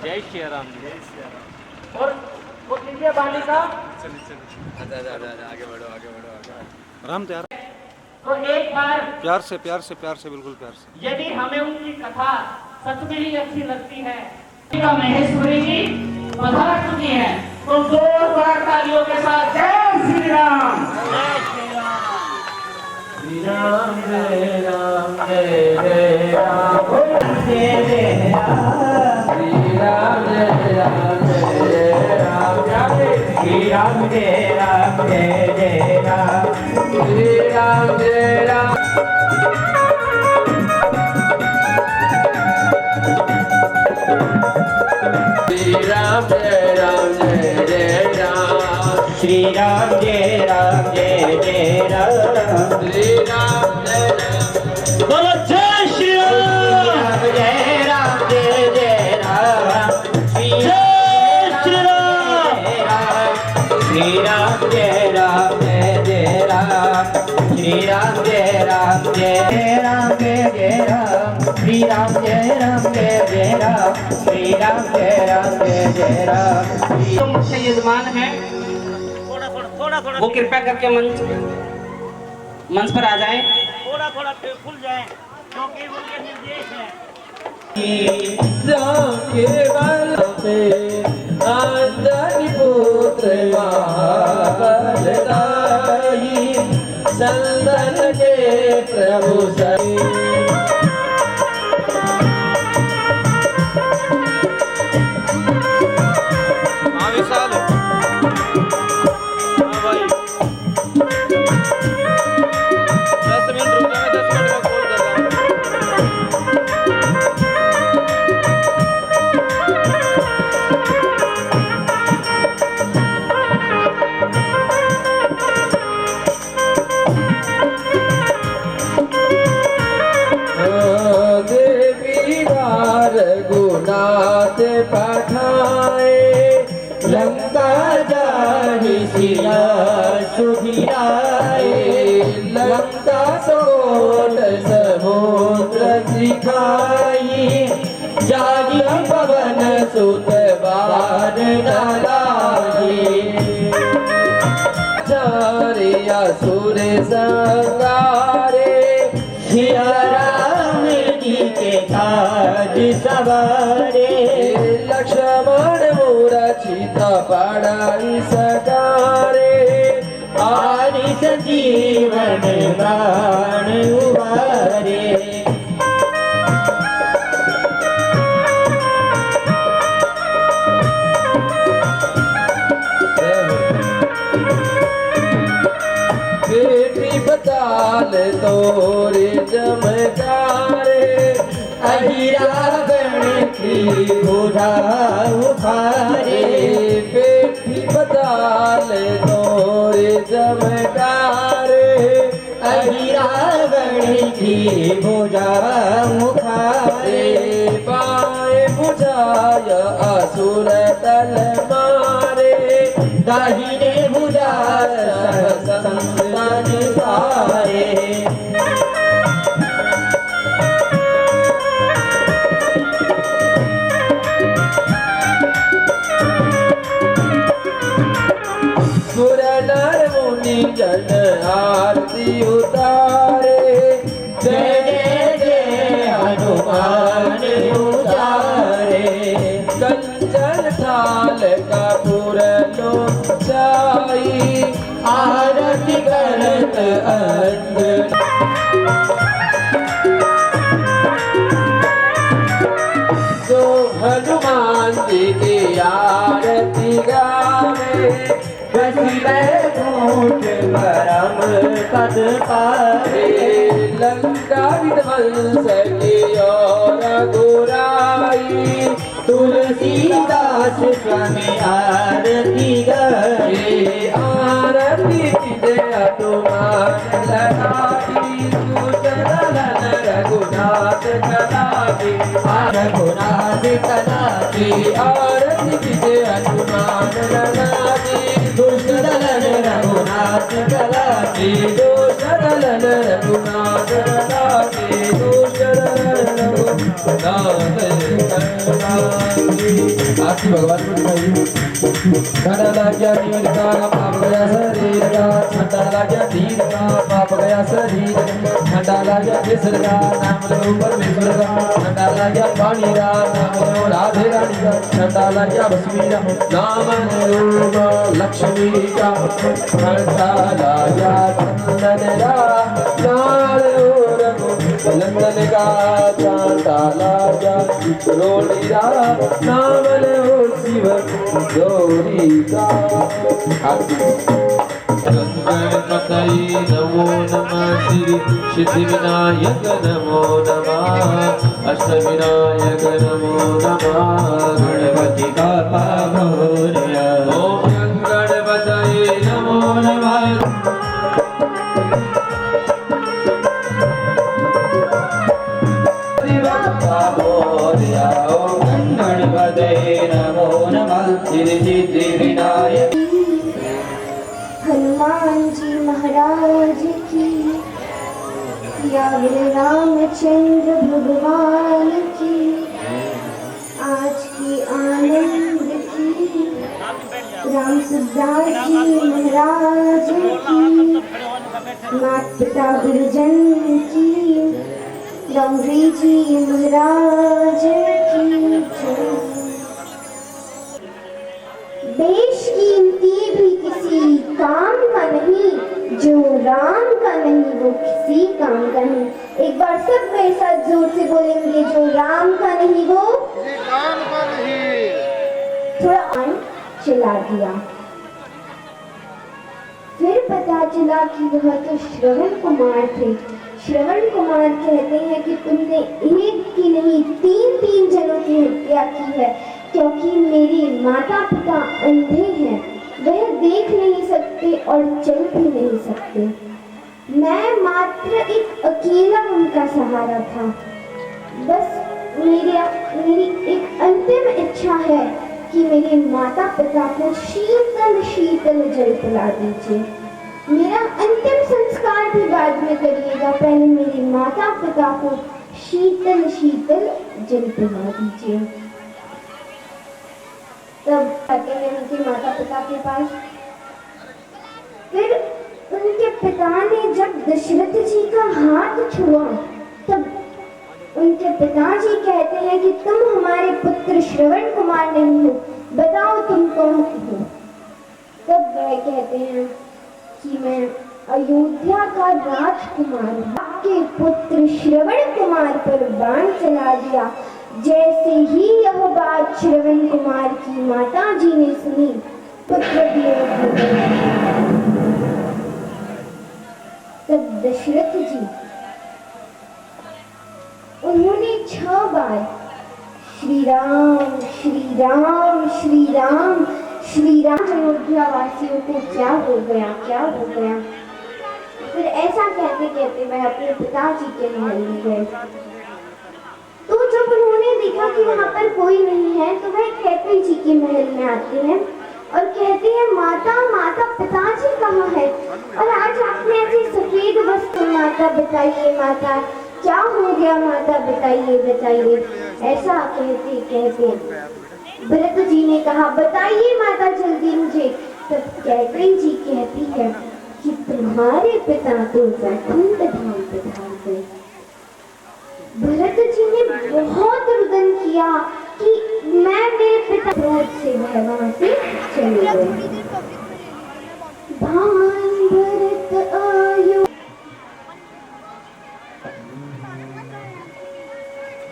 जय श्री राम। और वो कीजिए बालिका। आगे बढ़ो आगे बढ़ो आगे। राम तैयार। तो एक बार प्यार से प्यार से प्यार से बिल्कुल प्यार से। यदि हमें उनकी कथा सच में ही अच्छी लगती है, महेश्वरी जी पधार चुकी है, तो जोरदार तालियों के साथ जय श्री राम। जय श्री राम। श्री राम जय जय राम जय जय राम। श्री राम जय राम जय राम। श्री राम जय राम जय जय राम। श्री राम जय राम। श्री राम जय राम जय जय राम। श्री राम जय राम जय जय राम। श्री राम जय राम। बोलो जय श्री राम। जय राम जय जय राम। जय श्री राम। श्री राम जय राम जय जय राम। श्री राम जय राम जय राम जय जय राम। श्री राम जय राम जय जय राम। श्री राम जय राम जय जय राम। जो मुख्य यजमान है थोड़ा वो कृपया करके मंच पर आ जाएं। थोड़ा खुल जाए क्योंकि उनके निर्देश हैं। पुत्र संदन के प्रभु विशाल। हाँ भाई 10 मिनट रुक जाए, 10 मिनट में कॉल कर रहा हूँ। देवीदार गुनाथ पठाए लंका जाहि सिया सुधिराए। लंका सोट समुद्र सिखाई जागी पवन सुत बार डालाई। चारे असुर संगारे सिया राम जी के काज सवारे। लक्ष्मण मूर्छित पड़ाई सकारे आरि संजीवन प्राण उबारे। बेटी बताल तोरे चमकारे अहिरावण की भुजा उखारे। बेटी बताल तोरे चमकारे अहिरावण की भुजा मुखारे। पाए बुझाय असुर तल मारे दाहिने भुजा संतान पाए। सुर नर मुनि जन आरती उतारे जय जय जय हनुमान उतारे। कंचन थाल कपूर लोक जाई आरती करत अंदर। जो हनुमान जी की आरती गावे बसी बैकुंठ परम पद पावे। लंका विध्वंस की और गुराई तुलसीदास स्वामी आरती गाए। आरती दे हनुमान लगाई सुचलन रघुनाथ कलाकी। रघुनाथ कलाकी आरती दे हनुमान लगाई दुष्टदलन रघुनाथ कलाकी। दुष्टदलन रघुनाथ कलाकी। दुष्टदलन रघुनाथ कलाकी। आरती भगवान को दिखाइए। घड़ा लग गया नींद का पाप गया शरीर का, ठंडा लग गया नींद का पाप गया शरीर का, ठंडा लग गया किसर का नाम लो परमेश्वर का, ठंडा लग गया पानी का नाम लो राधे रानी का, ठंडा लग गया भस्मी का नाम लो लक्ष्मी का, ठंडा लग गया चंदन का नाम लो लंदन का, ठंडा लग गया रोटी का नाम लो शिव गौरी का। गणपतये नमो नमः, श्री सिद्धि विनायक नमो नमः, अष्ट विनायक नमो नमः, गणपति बाप्पा मोरया। ओम गणपतये नमो नमः। गणपतये नमो नमः, श्री सिद्धि विनायक। हनुमान जी महाराज की, या रामचंद्र भगवान की, आज की आनंद की, राम सुखदास जी महाराज की, माता पिता गुरुजन की, रमरी जी महाराज की जय। बेशकीमती भी किसी काम का नहीं, जो राम का नहीं वो किसी काम का नहीं। एक बार सब मेरे साथ जोर से बोलेंगे, जो राम का नहीं वो किसी काम का नहीं। थोड़ा आन चला दिया, फिर पता चला कि वह तो श्रवण कुमार थे। श्रवण कुमार कहते हैं कि तुमने एक की नहीं 3 जनों की हत्या की है, क्योंकि मेरे माता पिता अंधे हैं, वह देख नहीं सकते और चल भी नहीं सकते। मैं मात्र एक अकेला उनका सहारा था। बस मेरी एक अंतिम इच्छा है कि मेरे माता पिता को शीतल शीतल जल पिला दीजिए। मेरा अंतिम संस्कार भी बाद में करिएगा, पहले मेरे माता पिता को शीतल शीतल जल पिला दीजिए। तब आते हैं उनके माता पिता के पास। फिर उनके पिता ने जब दशरथ जी का हाथ छुआ, तब उनके पिताजी कहते हैं कि तुम हमारे पुत्र श्रवण कुमार नहीं हो, बताओ तुम कौन हो। तब वह कहते हैं कि मैं अयोध्या का राजकुमार हूँ। आपके पुत्र श्रवण कुमार पर बाण चला दिया। जैसे ही यह बात श्रवण कुमार की माता जी ने सुनी, पुत्र वियोग हो गया। तब दशरथ जी उन्होंने 6 बार श्री राम श्री राम श्री राम श्री राम। अयोध्या वासियों को क्या हो गया, क्या हो गया। फिर ऐसा कहते कहते वह अपने पिताजी के महल में गए। तो जब उन्होंने देखा कि वहाँ पर कोई नहीं है, तो वह कैकई जी के महल में आते हैं और कहते हैं, माता माता पिताजी कहाँ है, और आज आपने ऐसे सफेद वस्त्र। माता बताइए, माता क्या हो गया, माता बताइए बताइए। ऐसा कहते कहते भरत जी ने कहा, बताइए माता जल्दी मुझे। तब कैकई जी कहती है कि तुम्हारे पिता तो वैकुंठ धाम पधार गए। भरत जी ने बहुत रुदन किया कि मैं मेरे पिता क्रोध से वह वहां से चले गए। भान भरत आयो।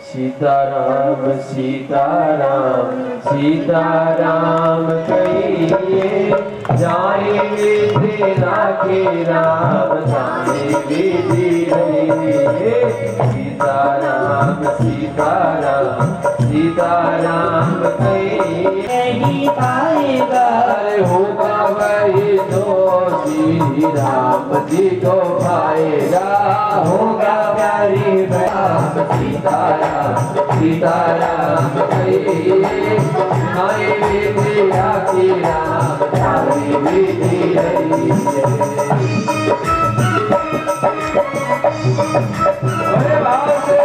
सीताराम सीताराम सीताराम कहिए, जाएंगे तेरा के राम जाएंगे तेरे। सीताराम सीताराम सीताराम कहिए, नहीं पाएगा होगा वही तो श्री राम जी को पाएगा, होगा प्यारी राम सीताराम सीताराम कहिए, आए तेरा के राम जाएंगे तेरे। अरे बाप रे।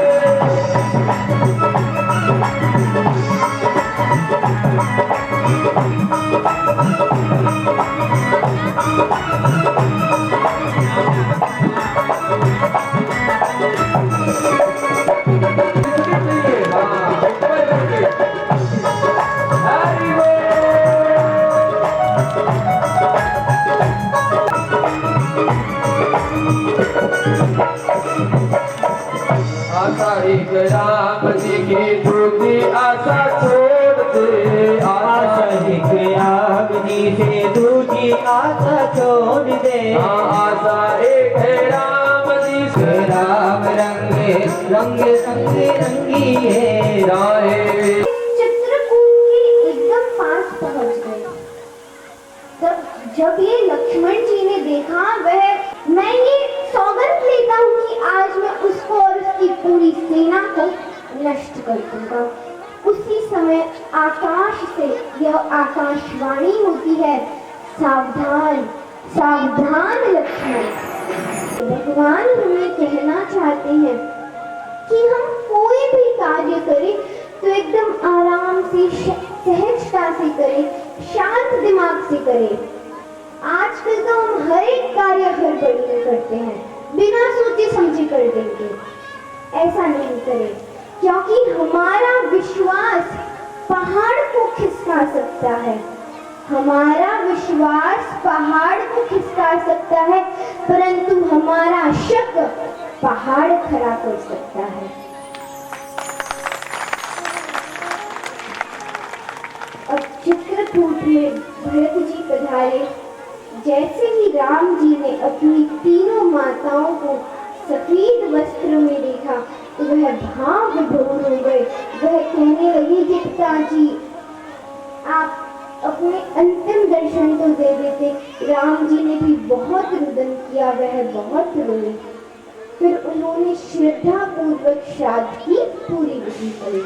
लिए राहे। चित्रकूट के एकदम पास पहुंच गए। तब जब ये लक्ष्मण जी ने देखा, मैं ये सौगंध लेता हूँ कि आज मैं उसको और उसकी पूरी सेना को नष्ट कर दूंगा। उसी समय आकाश से यह आकाशवाणी होती है, सावधान सावधान लक्ष्मण। भगवान हमें कहना चाहते हैं कि हम कोई भी कार्य करें तो एकदम आराम से, सहजता से करें, शांत दिमाग से करें। आजकल तो हम हर एक कार्य हड़बड़ी में करते हैं, बिना सोचे समझे कर देंगे। ऐसा नहीं करें, क्योंकि हमारा विश्वास पहाड़ को खिसका सकता है। हमारा विश्वास पहाड़ को खिसका सकता है, परंतु हमारा शक पहाड़ खड़ा कर सकता है। अब चित्रकूट में भरत जी पधारे। जैसे ही राम जी ने अपनी तीनों माताओं को सफेद वस्त्र में देखा तो वह भाव विभोर हो गए। वह कहने लगे कि पिताजी, आप अपने अंतिम दर्शन तो दे देते। राम जी ने भी बहुत रुदन किया, वह बहुत रोए। फिर उन्होंने श्रद्धा पूर्वक श्राद्ध की पूरी विधि करी।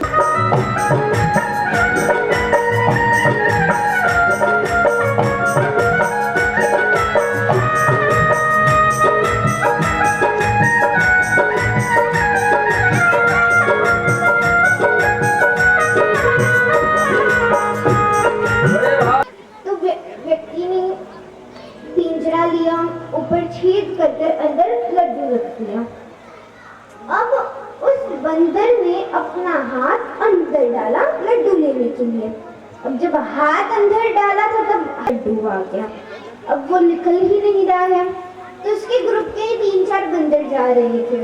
लिया, ऊपर छेद कर अंदर लड्डू रख दिया। अब उस बंदर ने अपना हाथ अंदर डाला लड्डू लेने के लिए। अब जब हाथ अंदर डाला था तब लड्डू आ गया। अब वो निकल ही नहीं रहा है। तो उसके ग्रुप के 3-4 बंदर जा रहे थे।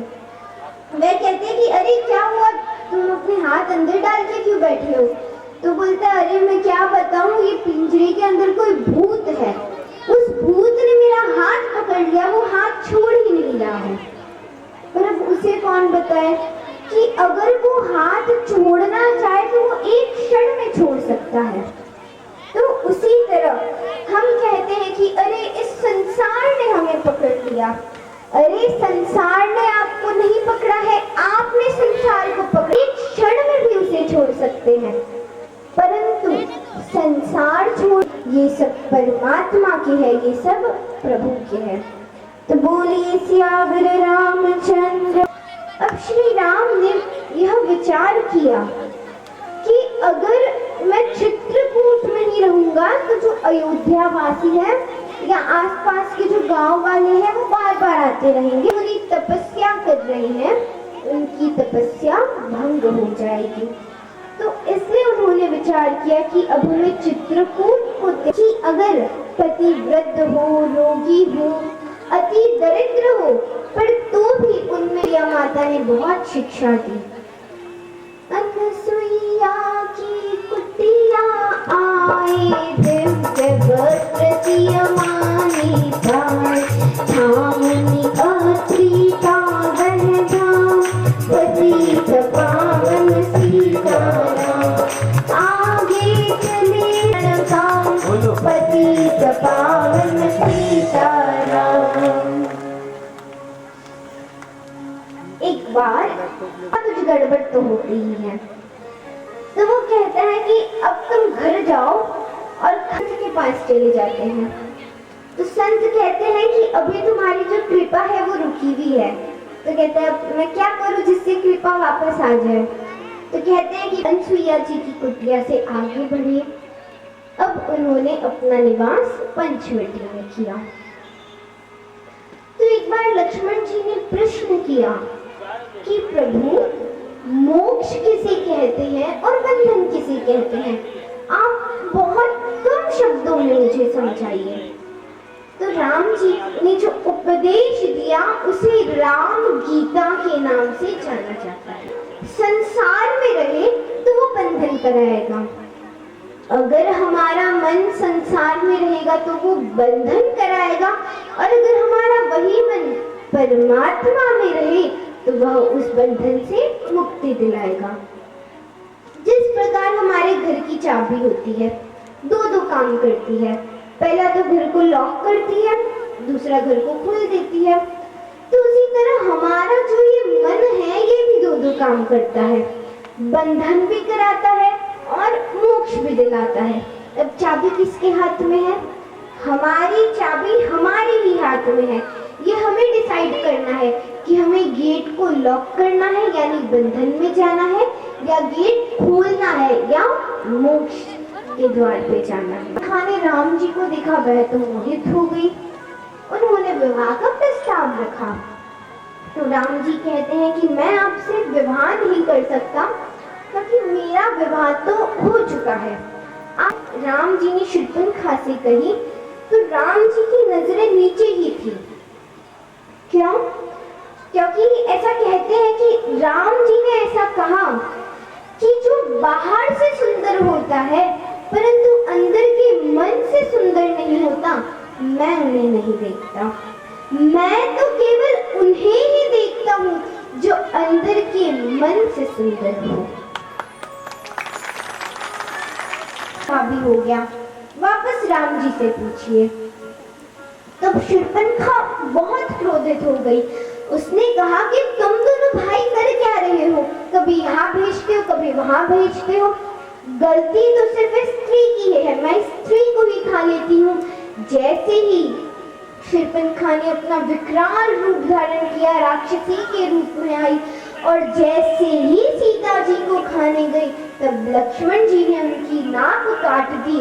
वे कहते कि अरे क्या हुआ, तुम अपने हाथ अंदर डाल के क्यों बैठे हो? तो बोलता, अरे मैं क्या बताऊं, ये पिंजरे के अंदर कोई भूत है। उस भूत ने मेरा हाथ पकड़ लिया, वो हाथ छोड़ ही नहीं रहा है। पर अब उसे कौन बताए कि अगर वो हाथ छोड़ना चाहे तो वो एक क्षण में छोड़ सकता है। तो उसी तरह हम कहते हैं कि अरे इस संसार ने हमें पकड़ लिया। अरे संसार ने आपको नहीं पकड़ा है, आपने संसार को पकड़ा। एक क्षण में भी उसे छोड़ सकते हैं, परंतु संसार छोड़, ये सब परमात्मा के है, ये सब प्रभु के है। तो बोलिए सियावर रामचंद्र। अब श्री राम ने यह विचार किया कि अगर मैं चित्रकूट में ही रहूंगा तो जो अयोध्या वासी है या आसपास के जो गांव वाले हैं वो बार बार आते रहेंगे, पूरी तपस्या कर रहे हैं, उनकी तपस्या भंग हो जाएगी। तो इसलिए उन्होंने विचार किया कि अब हमें चित्रकूट को कि अगर पति वृद्ध हो, रोगी हो, अति दरिद्र हो, पर तो भी उनमें या माता ने बहुत शिक्षा दी। अनसुईया की कुटिया आए, दिव्य वस्त्र सियमानी पाए, धामनी अत्री कावन धाम, पतित पावन सीताराम, आगे चले रणकाम, पतित पावन सीताराम। एक बार कुछ गड़बड़ तो हो रही है, तो वो कहता है कि अब तुम घर जाओ, और संत के पास चले जाते हैं। तो संत कहते हैं कि अभी तुम्हारी जो कृपा है वो रुकी हुई है। तो कहता है मैं क्या करूं जिससे कृपा वापस आ जाए? तो कहते हैं कि अनसुईया जी की कुटिया से आगे बढ़िए। अब उन्होंने अपना निवास पंचवटी में किया। तो एक बार लक्ष्मण जी ने प्रश्न किया कि प्रभु, मोक्ष किसे कहते हैं और बंधन किसे कहते हैं? आप बहुत कम शब्दों में मुझे समझाइए। तो राम जी ने जो उपदेश दिया उसे राम गीता के नाम से जाना जाता है। संसार में रहे तो वो बंधन कराएगा, अगर हमारा मन संसार में रहेगा तो वो बंधन कराएगा, और अगर हमारा वही मन परमात्मा में रहे तो वह उस बंधन से मुक्ति दिलाएगा। जिस प्रकार हमारे घर की चाबी होती है, दो काम करती है। पहला तो घर को लॉक करती है, दूसरा घर को खोल देती है। तो उसी तरह हमारा जो ये मन है, ये भी दो काम करता है, बंधन भी कराता है और मोक्ष भी दिलाता है। अब चाबी किसके हाथ में है? हमारी चाबी हमारे ही हाथ में है। ये हमें डिसाइड करना है कि हमें गेट को लॉक करना है यानी बंधन में जाना है, या गेट खोलना है या मोक्ष के द्वार पे जाना है। खाने राम जी को देखा, वह तो मोहित हो गई। उन्होंने विवाह का प्रस्ताव रखा। तो राम जी कहते हैं कि मैं आपसे विवाह नहीं कर सकता क्योंकि मेरा विवाह तो हो चुका है। आप राम जी ने शूर्पणखा से कही तो राम जी की नजरें नीचे ही थी। क्यों? क्योंकि ऐसा कहते हैं कि राम जी ने ऐसा कहा कि जो बाहर से सुंदर होता है परंतु अंदर के मन से सुंदर नहीं होता, मैं उन्हें नहीं देखता। मैं तो केवल उन्हें ही देखता हूँ जो अंदर के मन से सुंदर हो। भी हो गया, वापस राम जी से पूछिए। तब शूर्पणखा बहुत क्रोधित हो गई। उसने कहा कि तुम दोनों भाई कर क्या रहे हो? कभी यहाँ भेजते हो, कभी वहां भेजते हो। गलती तो सिर्फ स्त्री की है, मैं स्त्री को ही खा लेती हूँ। जैसे ही शूर्पणखा ने अपना विकराल रूप धारण किया, राक्षसी के रूप में आई और जैसे ही सीता जी को खाने गई, तब लक्ष्मण जी ने उनकी नाक काट दी।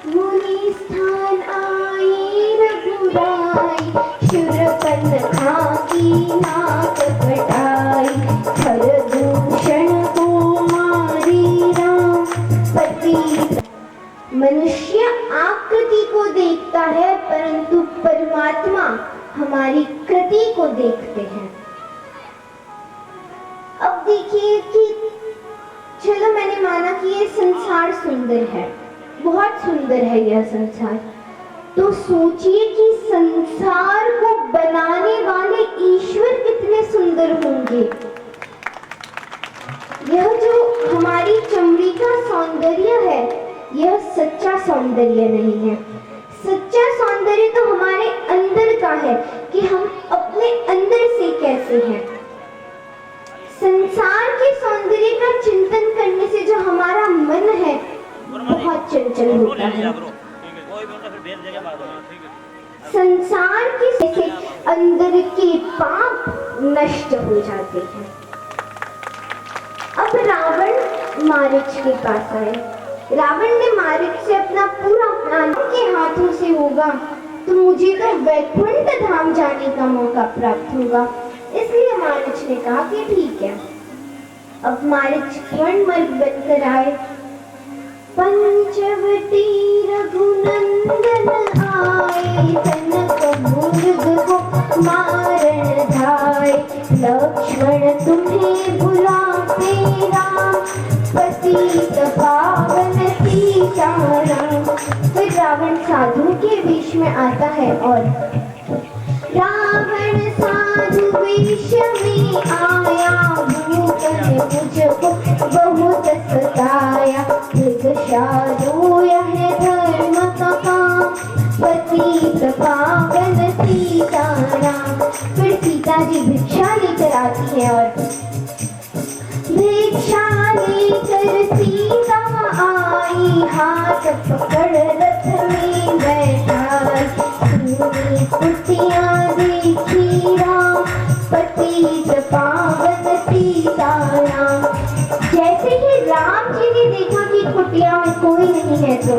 मुनि स्थान आई रघुराई, शूर्पणखा की नाक कटाई। खरदूषण को मारी राम पति। मनुष्य आकृति को देखता है परंतु परमात्मा हमारी कृति को देखते हैं। अब देखिए कि चलो मैंने माना कि ये संसार सुंदर है, बहुत सुंदर है यह संसार, तो सोचिए कि संसार को बनाने वाले ईश्वर कितने सुंदर होंगे। यह जो हमारी चमड़ी का सौंदर्य है, यह सच्चा सौंदर्य नहीं है। सच्चा सौंदर्य तो हमारे अंदर का है कि हम अपने अंदर से कैसे हैं। संसार के सौंदर्य का चिंतन करने से जो हमारा मन है बहुत चंचल होता है। संसार के अंदर के पाप नष्ट हो जाते हैं। अब रावण मारीच के पास आए। रावण ने मारीच से अपना पूरा प्राण के हाथों से होगा तो मुझे तो वैकुंठ धाम जाने का मौका प्राप्त होगा। इसलिए मारीच ने कहा कि ठीक है। अब मारीच स्वर्णमर्ग बनकर आए। पंचवटी रघुनंदन आए, जनक मुर्ग को मारण धाय। लक्ष्मण तुम्हें बुलाते राम, पतित पावन सीताराम। फिर रावण साधु के वेश में आता है और रावण साधु वेश में आया, भूत ने मुझको बहुत सताया। शादो यह धर्म का काम, पतित पावन सीताराम। फिर सीता जी भिक्षा लेकर आती है और भिक्षा लेकर सीता आई, हाथ पकड़ रथ में बैठाई। कुटिया देखी राम, पतित पावन सीताराम। जैसे ही राम जी ने देखा कि कुटिया में कोई नहीं है तो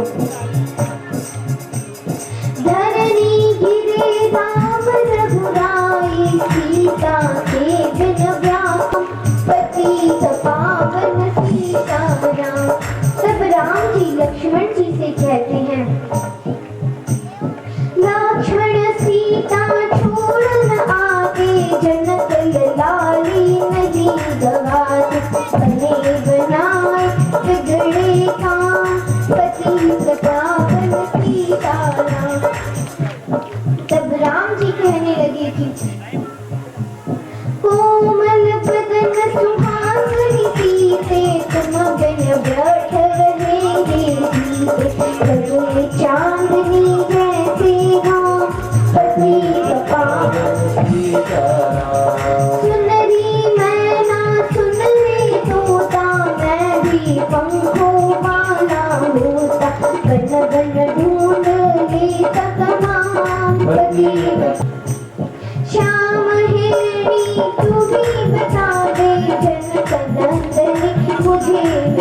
धरनी गिरे राम रघुराई, सीता के बिन व्याकुल पतित पावन सीताराम। तब राम जी लक्ष्मण जी से कहते हैं, लक्ष्मण सीता छोड़ न आगे, जनक लाली नहीं गवाते। बने बनाए बिगड़े काम, पतित पावन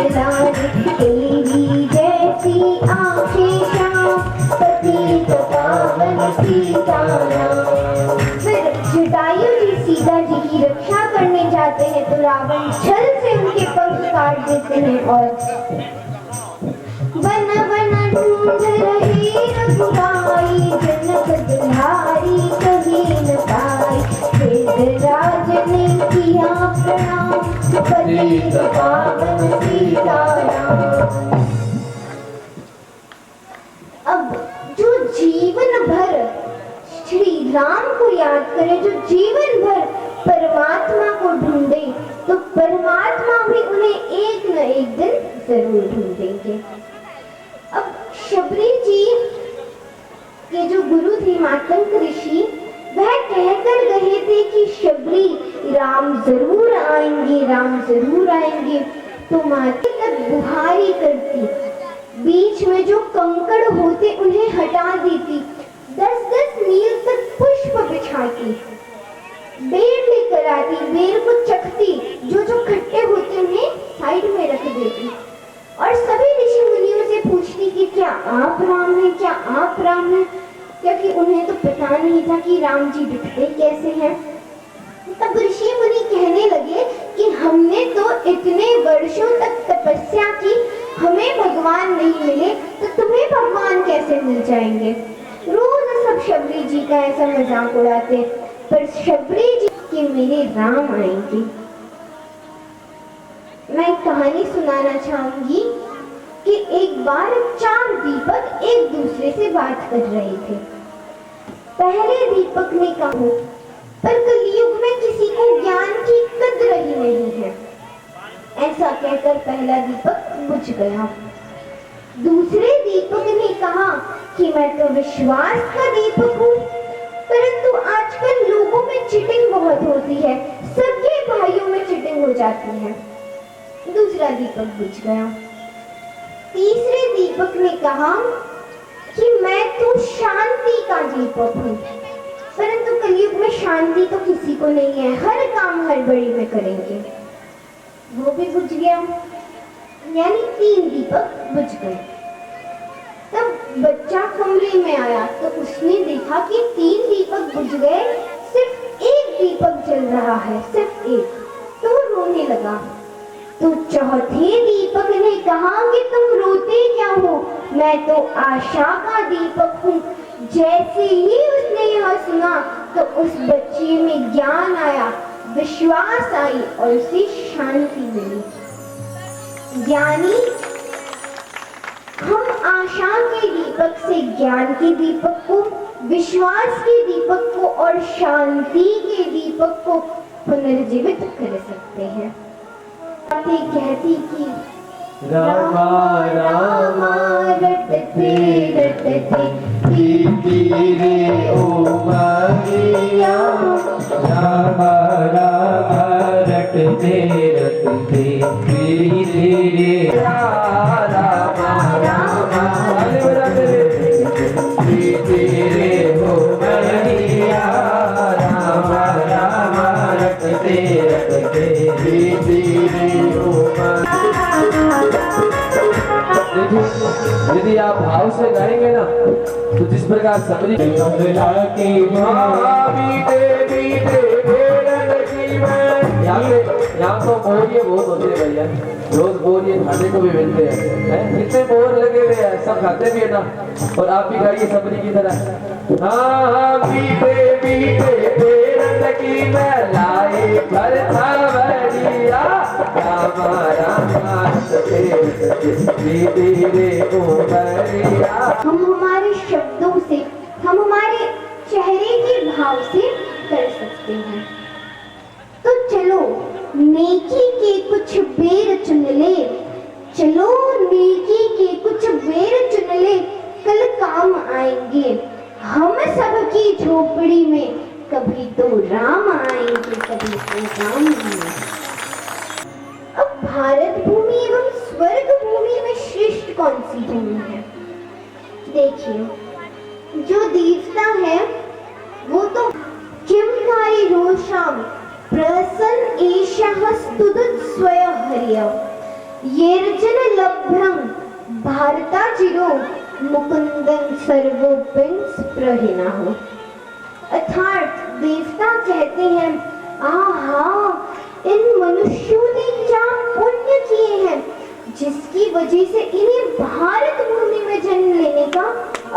लाल तेरी जैसी आंखें श्याम पतित पावन सीताराम। फिर जटायु जी सीता जी की रक्षा करने जाते हैं तो रावण छल से उनके पंख काट देते हैं और वन वन ढूंढ रहे रघुराई जनक दुल्हारी कहीं न पाई। फिर राज ने किया प्रणाम पतित पावन सीताराम। अब जो जीवन भर श्री राम को याद करे, जो जीवन भर परमात्मा को ढूंढे, तो परमात्मा भी उन्हें एक न एक दिन जरूर ढूंढेंगे। अब शबरी जी के जो गुरु थे मातंग ऋषि, वह कहकर गए थे कि शबरी राम जरूर आएंगे, राम जरूर आएंगे। तो माते तक बुहारी करती, बीच में जो कंकड़ होते उन्हें हटा देती, 10-10 मील तक पुष्प बिछाती, बेर लेकर आती, बेर को चखती, जो जो खट्टे होते उन्हें साइड में रख देती और सभी ऋषि मुनियों से पूछती कि क्या आप राम हैं, क्या आप राम हैं, क्योंकि उन्हें तो पता नहीं था कि राम जी दिखते कैसे हैं। तब ऋषि मुनि कहने लगे कि हमने तो इतने वर्षों तक तपस्या की, हमें भगवान नहीं मिले तो तुम्हें भगवान कैसे मिल जाएंगे। रोज सब शबरी जी का ऐसा मजाक उड़ाते, पर शबरी जी कि मेरे राम आएंगे। मैं एक कहानी सुनाना चाहूंगी कि एक बार 4 दीपक एक दूसरे से बात कर रहे थे। पहले दीपक ने कहा, पर कलयुग में किसी को ज्ञान की कद्र ही नहीं है। ऐसा कहकर पहला दीपक बुझ गया। दूसरे दीपक ने कहा कि मैं तो विश्वास का दीपक हूँ, परंतु आजकल लोगों में चीटिंग बहुत होती है, सबके भाइयों में चीटिंग हो जाती है। दूसरा दीपक बुझ गया। तीसरे दीपक ने कहा कि मैं तो शांति का दीपक हूँ, परंतु कलयुग में शांति तो किसी को नहीं है, हर काम हड़बड़ी में करेंगे। वो भी बुझ गया, यानी 3 दीपक बुझ गए। तब बच्चा कमरे में आया तो उसने देखा कि 3 दीपक बुझ गए, सिर्फ एक दीपक जल रहा है, सिर्फ एक। तो वो रोने लगा। तो चौथे दीपक ने कहा कि तुम रोते क्या हो, मैं तो आशा का दीपक हूँ। जैसे ही उसने यह सुना तो उस बच्चे में ज्ञान आया, विश्वास आई और उसे शांति मिली। यानी हम आशा के दीपक से ज्ञान के दीपक को, विश्वास के दीपक को और शांति के दीपक को पुनर्जीवित कर सकते हैं। कहती कि रामा रामा रटते रटते धीरे ओ मारिया, रामा रामा रटते रटते धीरे रामा रामा धीरे ओ मारिया, रामा रामा रटते रटते धीरे ओ यदि आप भाव से गाएंगे ना तो जिस प्रकार सबरी यहाँ तो बोरिए बहुत होते हैं भैया, रोज बोरिए खाने को भी मिलते हैं, कितने बोर लगे हुए हैं, सब खाते भी है ना। और आप भी गाइए सबरी की तरह। हाँ बीते बीते बेरंग की मैलाई घर था बढ़िया, रामा रामा हम हमारे शब्दों से, हम हमारे चेहरे के भाव से कर सकते हैं। तो चलो नेकी के कुछ बेर चुन ले, चलो नेकी के कुछ बेर चुन ले, कल काम आएंगे। हम सबकी झोपड़ी में कभी तो राम आएंगे, कभी तो राम आएंगे। अब भारत भूमि एवं स्वर्ग भूमि में श्रेष्ठ कौन सी भूमि है? देखिए, जो देवता है वो तो किम कारी रोषाम प्रसन्न एषः स्तुतुत स्वयं हरिय, येर्जन लभ्यं भारताजिरो मुकुंदन सर्वोपिंस प्रहिणः। अर्थात देवता कहते हैं, आहा, इन मनुष्यों ने क्या पुण्य किए हैं जिसकी वजह से इन्हें भारत भूमि में जन्म लेने का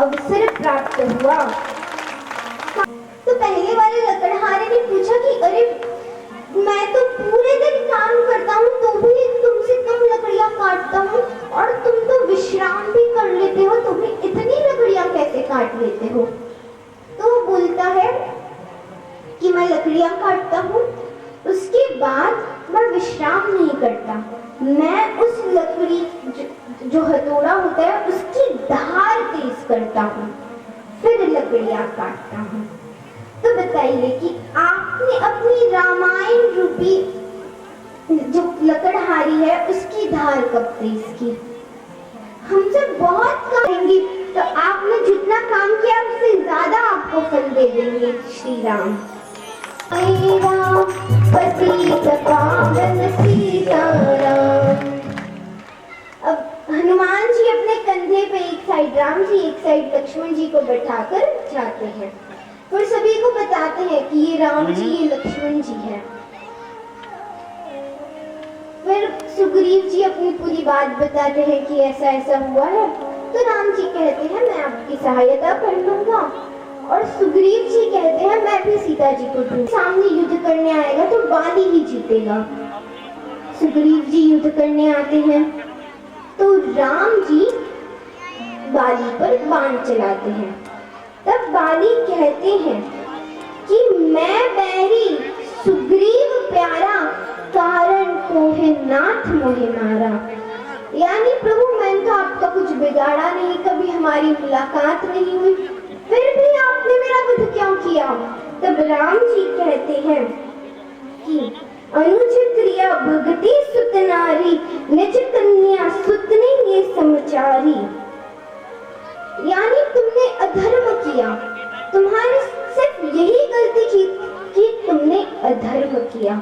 अवसर प्राप्त हुआ। तो पहले वाले लकड़हारे ने पूछा कि अरे मैं तो पूरे दिन काम करता हूँ तो भी तुमसे कम लकड़ियाँ काटता हूँ और तुम तो विश्राम भी कर लेते हो, तो भी इतनी लकड़ियाँ कैसे काट लेते हो? तो वो बोलता है कि मैं लकड़ियाँ काटता हूँ, उसके बाद मैं विश्राम नहीं करता, मैं उस लकड़ी जो हथौड़ा होता है उसकी धार तेज करता हूँ, फिर लकड़ियाँ काटता हूँ। तो बताइए कि आपने अपनी रामायण रूपी जो लकड़हारी है उसकी धार कब तेज की? हमसे बहुत करेंगे तो आपने जितना काम किया उससे ज्यादा आपको फल दे देंगे श्री राम। राम पतित पावन सीताराम। अब हनुमान जी अपने कंधे पे एक साइड राम जी एक साइड लक्ष्मण जी को बैठाकर जाते हैं, फिर सभी को बताते हैं कि ये राम जी ये लक्ष्मण जी है। फिर सुग्रीव जी अपनी पूरी बात बताते हैं कि ऐसा ऐसा हुआ है, तो राम जी कहते हैं मैं आपकी सहायता कर लूंगा, और सुग्रीव जी कहते हैं मैं भी सीता जी को ढूंढ, सामने युद्ध करने आएगा तो बाली ही जीतेगा। सुग्रीव जी युद्ध करने आते हैं तो राम जी बाली पर बाण चलाते हैं, तब बाली कहते हैं कि मैं बैरी सुग्रीव प्यारा, कारण कोहे नाथ मोहे मारा। यानी प्रभु मैंने तो आपका कुछ बिगाड़ा नहीं, कभी हमारी मुलाकात नहीं हुई, फिर भी आपने मेरा वध क्यों किया? तब राम जी कहते हैं कि अनुज क्रिया भगति सुत नारी, निज कन्या सुतने ये समचारी। यानी तुमने अधर्म किया, तुम्हारी सिर्फ यही गलती की कि तुमने अधर्म किया,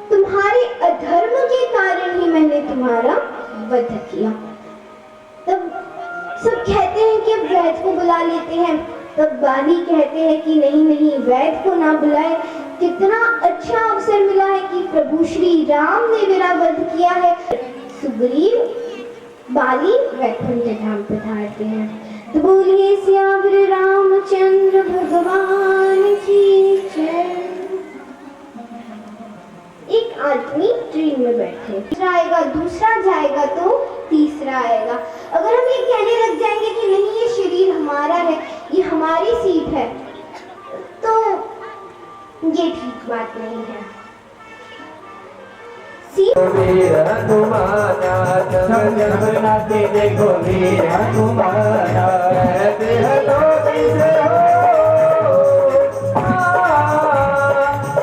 तुम्हारे अधर्म के कारण ही मैंने तुम्हारा वध किया। तब सब कहते हैं कि अब वैद्य को बुला लेते हैं, तब बाली कहते हैं कि नहीं नहीं, वैद्य को ना बुलाए, कितना अच्छा अवसर मिला है कि प्रभु श्री राम ने मेरा वध किया है। सुग्रीव बाली वैकुंठ धाम पधारते हैं। तो बोलिए सियावर रामचंद्र भगवान की जय। एक आदमी ट्रेन में बैठे, तीसरा आएगा, दूसरा जाएगा तो तीसरा आएगा। अगर हम ये कहने लग जाएंगे कि नहीं ये शरीर हमारा है, ये हमारी सीट है, तो ये ठीक बात नहीं है। वीर हनुमाना जगन्नाथ देखो वीर हनुमाना, कहते हैं तो कैसे हो,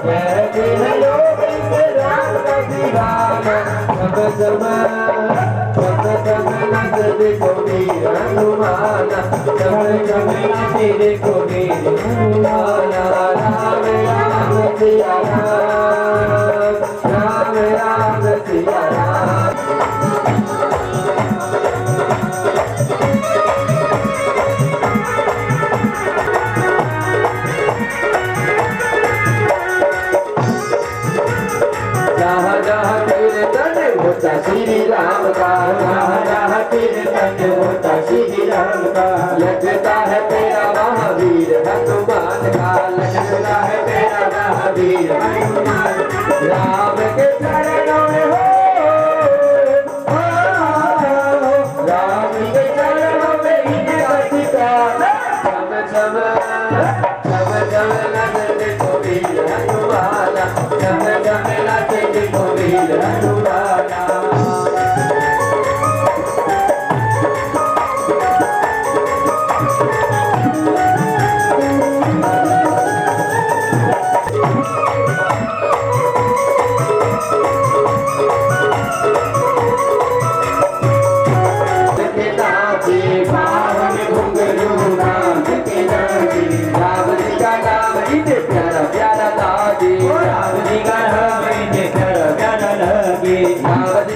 कहते हैं लोग कैसे राम का दीवाना। जगन्नाथ देखो वीर हनुमाना, जगन्नाथ देखो वीर हनुमाना। राम राम सिया राम, राम राम सिया राम। जहाँ जहाँ कीर्तन होता श्री राम का, जहाँ जहाँ कीर्तन होता श्री राम का, लगता है तेरा महावीर हनुमान का, लगता है तेरा महावीर हनुमान। राम के चरणों में हो, राम के चरणों में ही ठिकाना। चम चम चम चम लगते को वीर हनुमाना, चम चम लगते को वीर हनुमाना।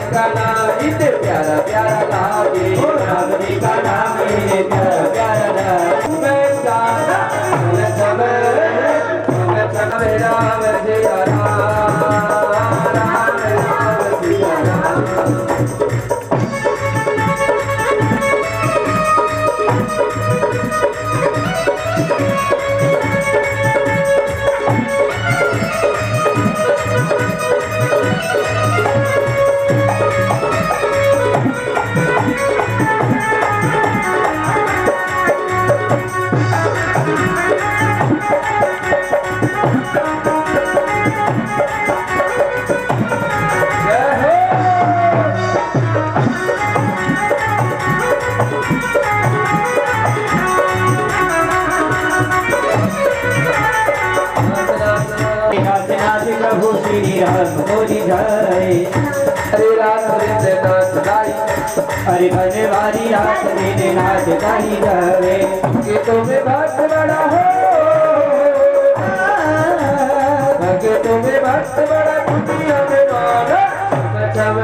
का नाम इतने प्यारा प्यारा लागे, राम जी का नाम इतने प्यारा प्यारा लागे। मैं गाना राम सिया राम, राम सिया राम। प्रभु श्री राम मोरी जाए, हरे रात दिन नाच गाई, हरे बनवारी रात दिन नाच गाई जावे। भक्तों में भक्त बड़ा हो, भक्तों में भक्त बड़ा, दुनिया में माना छम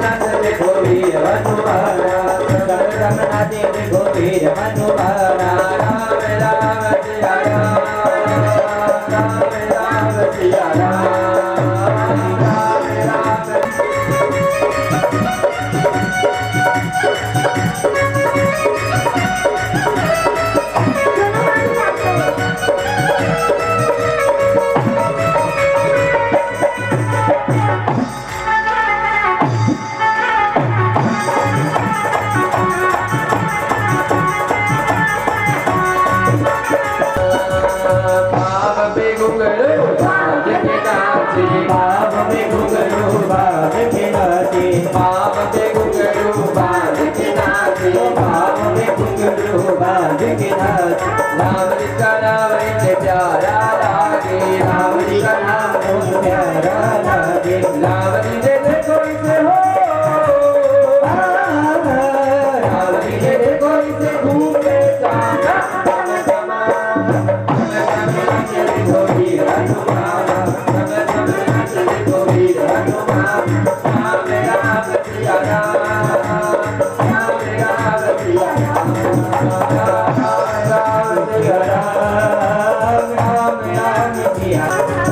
नाचते गोवीर हनुमाना, छम नाचते गोवीर हनुमाना। राम राम सिया राम, राम राम सिया राम, राम राम। बाब में घुंघरू बांध के नाचे, बाब में घुंघरू बांध के नाचे, बाब में घुंघरू बांध के नाचे। राम जी का नाम इतने प्यारा लागे, राम जी का नाम बहुत प्यारा लागे। राम जी ने देखो इसे हो, राम जी ने देखो इसे घूमने जाना, गोवीर हनुमान, गोवीर हनुमान। राम राम सिया राम, राम राम सिया राम, राम राम सिया राम, राम राम सिया राम।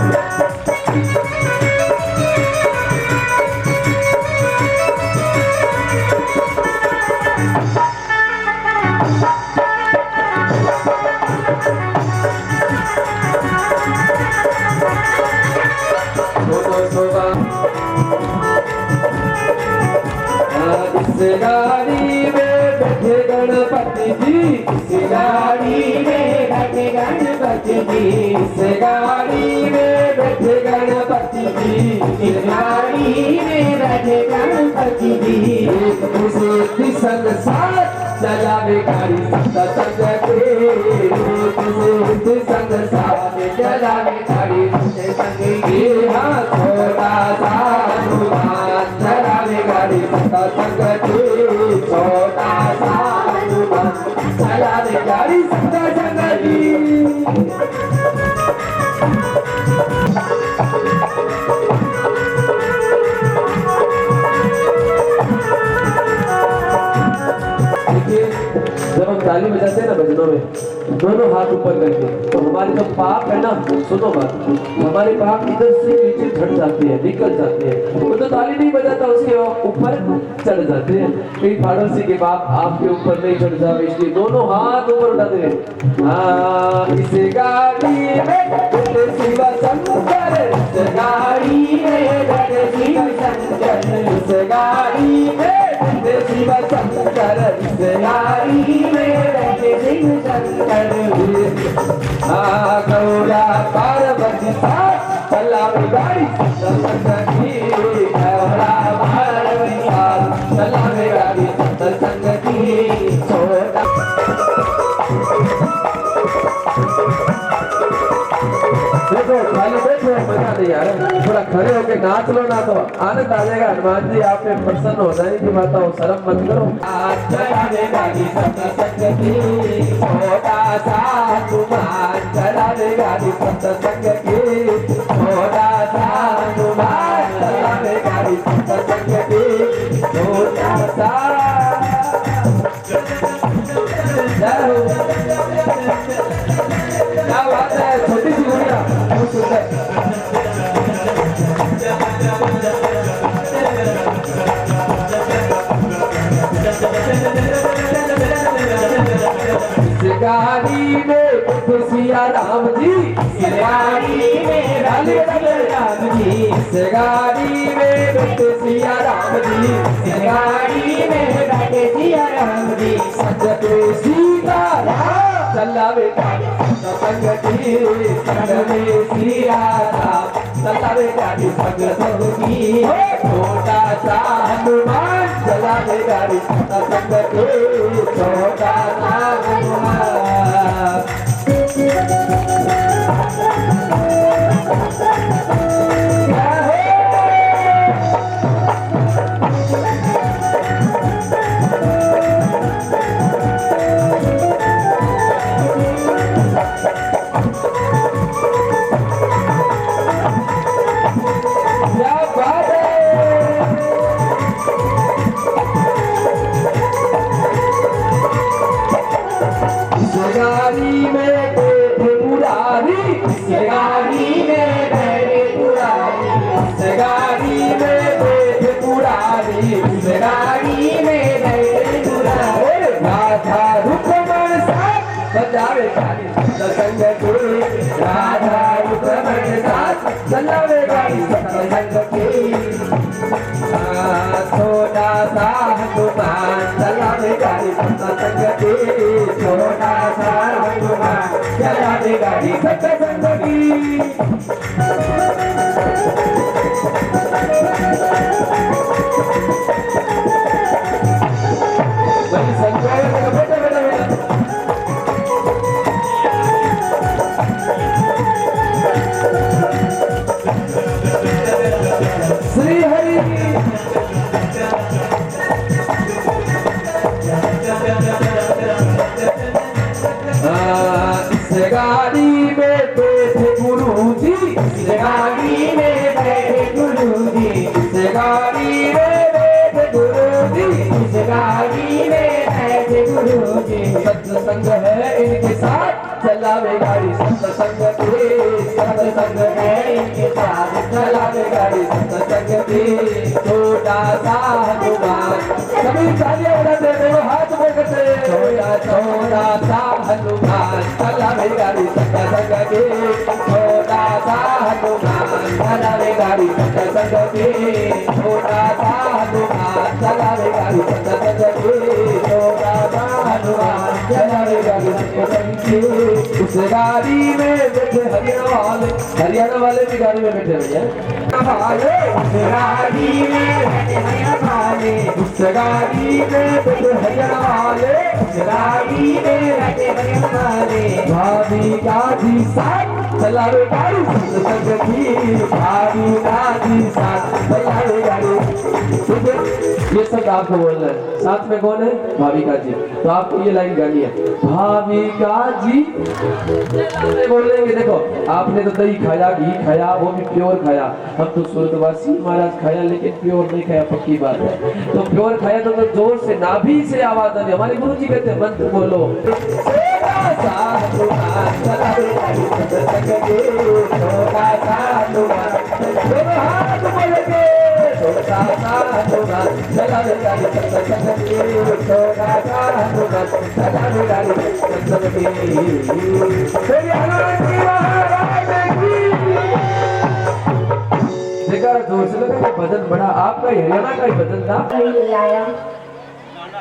इस गाड़ी में बैठे गणपति जी, इस गाड़ी में बैठे गणपति जी, इस गाड़ी में बैठे गणपति जी, इस गाड़ी में बैठे गणपति जी। एक दूसरे संग साथ चलावे गाड़ी संग संग के, एक दूसरे संग साथ चलावे गाड़ी संग संग के। हाँ छोटा सा हनुमान चलावे गाड़ी संग संग के, छोटा सा हनुमान चलावे गाड़ी संग संग के। जब हम ताली बजाते हैं ना भजनों में, दोनों हाथ ऊपर करके, तो हमारे जो पाप है ना, सुनो बात, हमारे पाप इधर से नीचे झड़ जाते हैं, निकल जाते हैं। वो तो ताली नहीं बजाता, उसके ऊपर चढ़ जाते हैं। कई पड़ोसी के पाप आपके ऊपर नहीं चढ़ जाए, इसलिए दोनों हाथ ऊपर उठाते हैं। हाँ इस गाड़ी में शिव शंकर, इस गाड़ी में शिव शंकर, इस गाड़ी में शिव शंकर, इस गाड़ी में शिव शंकर। गौरा पार्वती साथ चलावे गाड़ी संग की, गौरा पार्वती साथ चलावे गाड़ी संग की। छोटा देखो खाली बैठो मजा नहीं आ रहा, थोड़ा खड़े होके नाच लो ना तो आनंद आ जाएगा। हनुमान जी आप पे प्रसन्न हो जाए कि माता हो, शर्म मत करो। छोटा सा हनुमान चलावे गाड़ी संग की, छोटा सा हनुमान चलावे गाड़ी गाड़ी में सिया राम जी, गाड़ी में राम जी, गाड़ी में सिया राम जी, गाड़ी में बैठे सिया राम जी, सजते सीता राम चलावे गाड़ी संगति, संगमे सिया राम चलावे गाड़ी संगति, छोटा सा हनुमान चलावे गाड़ी संगति, छोटा सा हनुमान। गाड़ी में बैठे मुरारी, गाड़ी में बैठे मुरारी, गाड़ी में बैठे मुरारी, गाड़ी में बैठे मुरारी, राधा रुक्मण साथ बजावे गाड़ी संग के, राधा रुक्मण साथ चलावे गाड़ी संग के, छोटा सा हनुमान चलावे गाड़ी संग के, छोटा सा हनुमान चलावे गाड़ी संग की। वही संजय बेटा बेटा बेटा श्री हरि गाड़ी में बैठे गुरु जी, गाड़ी में बैठे गुरु जी, गाड़ी में बैठे गुरु जी, गाड़ी में बैठे गुरु जी, सत्संग है इनके साथ चलावे गाड़ी सत्संग के, सत्संग है इनके साथ चलावे गाड़ी सत्संग के, छोटा सा हनुमान सभी तालियां बजाते दोनों हाथ पकड़ते, छोटा छोटा सा हनुमान चलावे गाड़ी सत्संग के, छोटा सा हनुमान चलावे गाड़ी सत्संग के, छोटा सा हनुमान चलावे गाड़ी सत्संग के, छोटा सा हनुमान चलावे गाड़ी सत्संग के। उस गाड़ी में बैठे हरियाणा वाले भी गाड़ी में बैठे भैया, उस गाड़ी में बैठे हरियाणा वाले, उस गाड़ी में बैठे हरियाणा वाले, उस गाड़ी में बैठे हरियाणा वाले, भाभी गाजी साथ चलावे गाड़ी संग की, भाभी गाजी साथ चलावे गाड़ी। ये सब आपको बोलना है, साथ में कौन है? भाविका जी। तो आपको ये लाइन गानी है, भाविका जी बोलेंगे। देखो आपने तो दही खाया, घी खाया, वो भी प्योर खाया, हम तो सुरतवासी महाराज खाया लेकिन प्योर नहीं खाया, पक्की बात है। तो प्योर खाया तो जोर से नाभि से आवाज आ रही। हमारे गुरु जी कहते हैं मंत्र बोलो, हाथ बोलेंगे छोटा सा हनुमान चलावे गाड़ी संग के, छोटा सा हनुमान चलावे गाड़ी संग के। श्री हनुमान जी महाराज की। देखा जोर से लगा भजन बड़ा आपका हरियाणा का ही भजन था। आया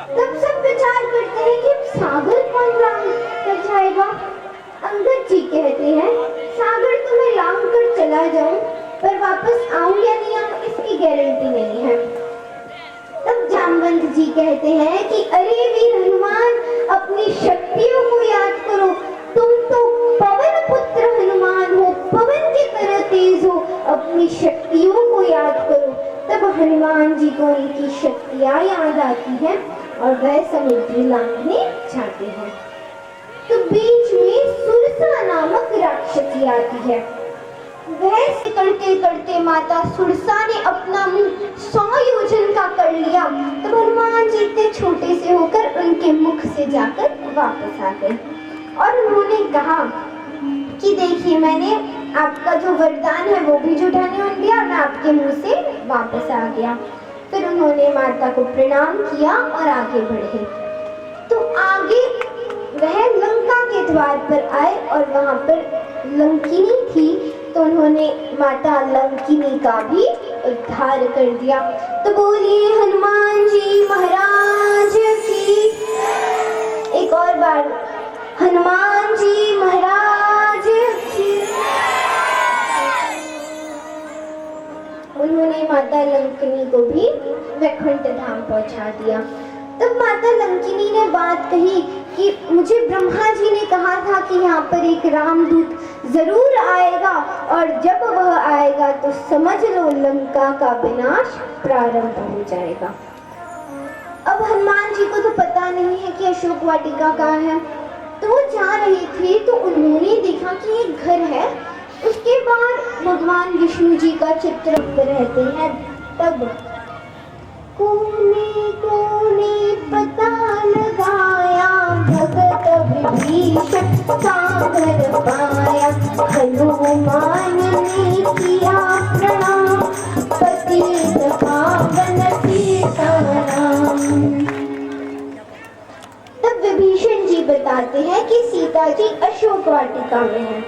तब सब विचार करते हैं कि सागर कौन लांग कर जाएगा। अंगद जी कहते हैं सागर तो मैं लांग कर चला जाऊं पर वापस आऊं या नहीं आऊं इसकी गारंटी नहीं है। तब जामवंत जी कहते हैं कि अरे वीर हनुमान अपनी शक्तियों को याद करो, तुम तो पवन पुत्र हनुमान हो, पवन की तरह तेज हो, अपनी शक्तियों को याद करो। तब हनुमान जी को उनकी शक्तियां याद आती हैं और वह समुद्री लांघने जाते हैं। तो बीच में सुरसा नामक राक्षसी आती है। वह करते करते माता सुरसा ने अपना मुंह 100 योजन का कर लिया। तब हनुमान जी इतने छोटे से होकर उनके मुख से जाकर वापस आ गए और उन्होंने कहा कि देखिए मैंने आपका जो वरदान है वो भी झूठा नहीं होने दिया, मैं आपके मुंह से वापस आ गया। फिर उन्होंने माता को प्रणाम किया और आगे बढ़े। तो आगे वह लंका के द्वार पर आए और वहां पर लंकिनी थी, तो उन्होंने माता लंकिनी का भी उद्धार कर दिया। तो बोलिए हनुमान जी महाराज की। एक और बार, हनुमान जी महाराज की। उन्होंने माता लंकिनी को भी वैकुंठ धाम पहुंचा दिया। तब माता लंकिनी ने बात कही कि मुझे ब्रह्मा जी ने कहा था कि यहाँ पर एक रामदूत जरूर आएगा, और जब वह आएगा तो समझ लो लंका का विनाश प्रारंभ हो जाएगा। अब हनुमान जी को तो पता नहीं है कि अशोक वाटिका कहाँ है, तो वो जा रहे थे तो उन्होंने देखा कि एक घर है, उसके बाहर भगवान विष्णु जी का चित्र रहते हैं। तब कोने कोने पता लगाया, भगत विभीषण सागर पाया। हनुमान ने किया प्रणाम, पतित पावन सीताराम। तब विभीषण जी बताते हैं कि सीता जी अशोक वाटिका में है।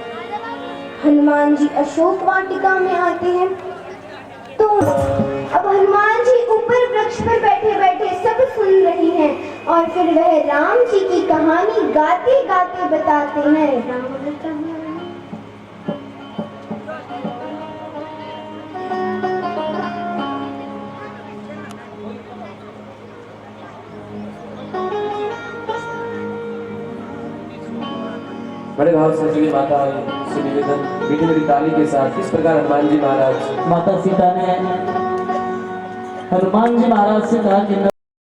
हनुमान जी अशोक वाटिका में आते हैं। तो अब हनुमान जी ऊपर वृक्ष पर बैठे बैठे सब सुन रहे हैं, और फिर वह राम जी की कहानी गाते गाते बताते हैं। बड़े भाव से जुड़ी माता से निवेदन, मीठी मीठी ताली के साथ किस प्रकार हनुमान जी महाराज। माता सीता ने हनुमान जी महाराज से कहा कि